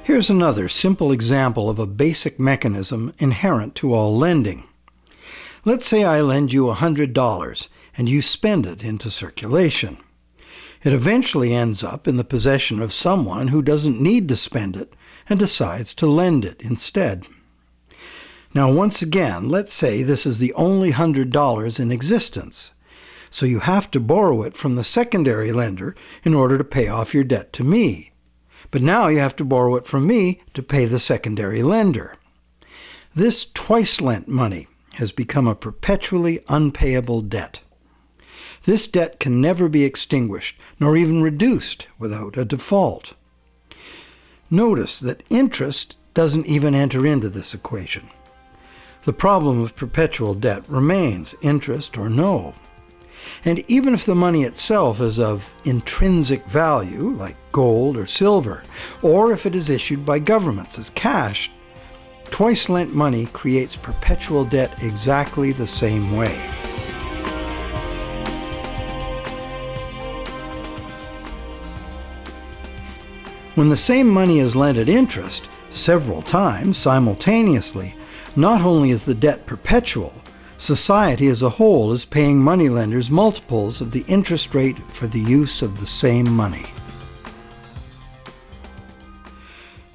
Here's another simple example of a basic mechanism inherent to all lending. Let's say I lend you $100 and you spend it into circulation. It eventually ends up in the possession of someone who doesn't need to spend it and decides to lend it instead. Now once again, let's say this is the only $100 in existence. So you have to borrow it from the secondary lender in order to pay off your debt to me. But now you have to borrow it from me to pay the secondary lender. This twice lent money has become a perpetually unpayable debt. This debt can never be extinguished, nor even reduced without a default. Notice that interest doesn't even enter into this equation. The problem of perpetual debt remains, interest or no. And even if the money itself is of intrinsic value, like gold or silver, or if it is issued by governments as cash, twice lent money creates perpetual debt exactly the same way. When the same money is lent at interest, several times simultaneously, not only is the debt perpetual, society as a whole is paying moneylenders multiples of the interest rate for the use of the same money.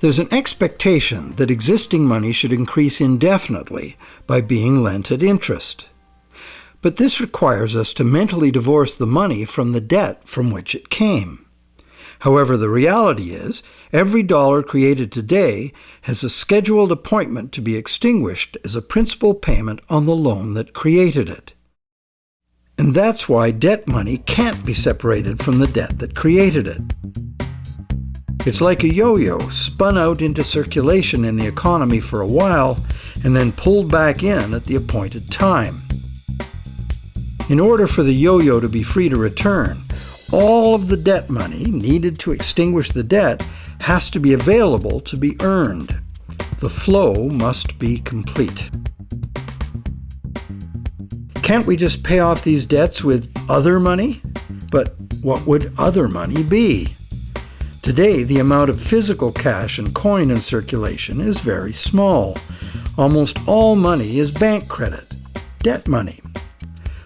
There's an expectation that existing money should increase indefinitely by being lent at interest. But this requires us to mentally divorce the money from the debt from which it came. However, the reality is, every dollar created today has a scheduled appointment to be extinguished as a principal payment on the loan that created it. And that's why debt money can't be separated from the debt that created it. It's like a yo-yo spun out into circulation in the economy for a while and then pulled back in at the appointed time. In order for the yo-yo to be free to return, all of the debt money needed to extinguish the debt has to be available to be earned. The flow must be complete. Can't we just pay off these debts with other money? But what would other money be? Today, the amount of physical cash and coin in circulation is very small. Almost all money is bank credit, debt money.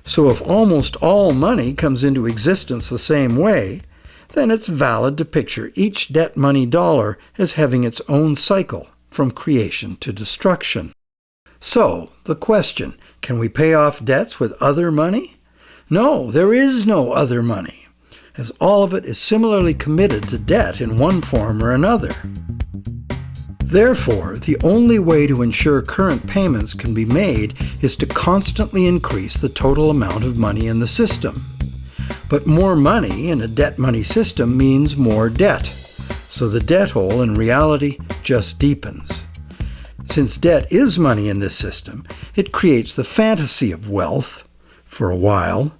So if almost all money comes into existence the same way, then it's valid to picture each debt money dollar as having its own cycle from creation to destruction. So, the question, can we pay off debts with other money? No, there is no other money, as all of it is similarly committed to debt in one form or another. Therefore, the only way to ensure current payments can be made is to constantly increase the total amount of money in the system. But more money in a debt money system means more debt, so the debt hole in reality just deepens. Since debt is money in this system, it creates the fantasy of wealth for a while.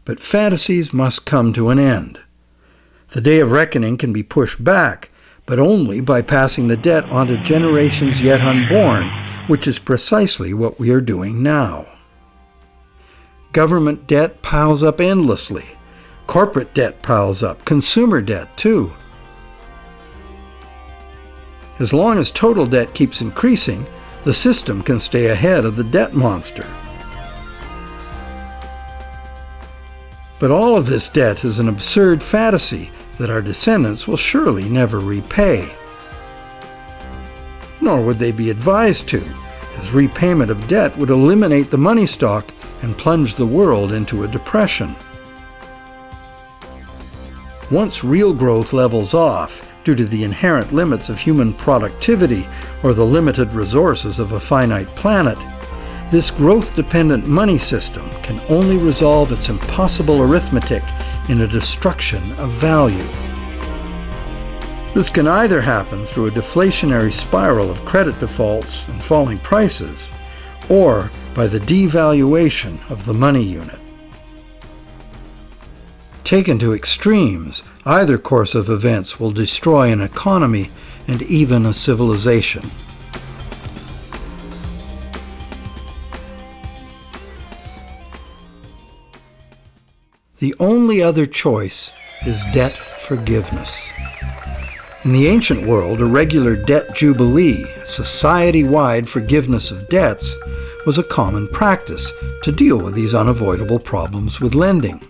But fantasies must come to an end. The day of reckoning can be pushed back, but only by passing the debt on to generations yet unborn, which is precisely what we are doing now. Government debt piles up endlessly. Corporate debt piles up, consumer debt too. As long as total debt keeps increasing, the system can stay ahead of the debt monster. But all of this debt is an absurd fantasy that our descendants will surely never repay. Nor would they be advised to, as repayment of debt would eliminate the money stock and plunge the world into a depression. Once real growth levels off due to the inherent limits of human productivity or the limited resources of a finite planet, this growth-dependent money system can only resolve its impossible arithmetic in a destruction of value. This can either happen through a deflationary spiral of credit defaults and falling prices, or by the devaluation of the money unit. Taken to extremes, either course of events will destroy an economy and even a civilization. The only other choice is debt forgiveness. In the ancient world, a regular debt jubilee, society-wide forgiveness of debts, was a common practice to deal with these unavoidable problems with lending.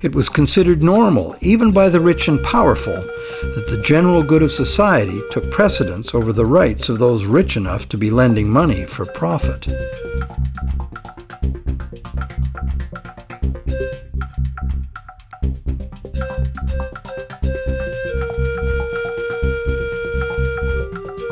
It was considered normal, even by the rich and powerful, that the general good of society took precedence over the rights of those rich enough to be lending money for profit.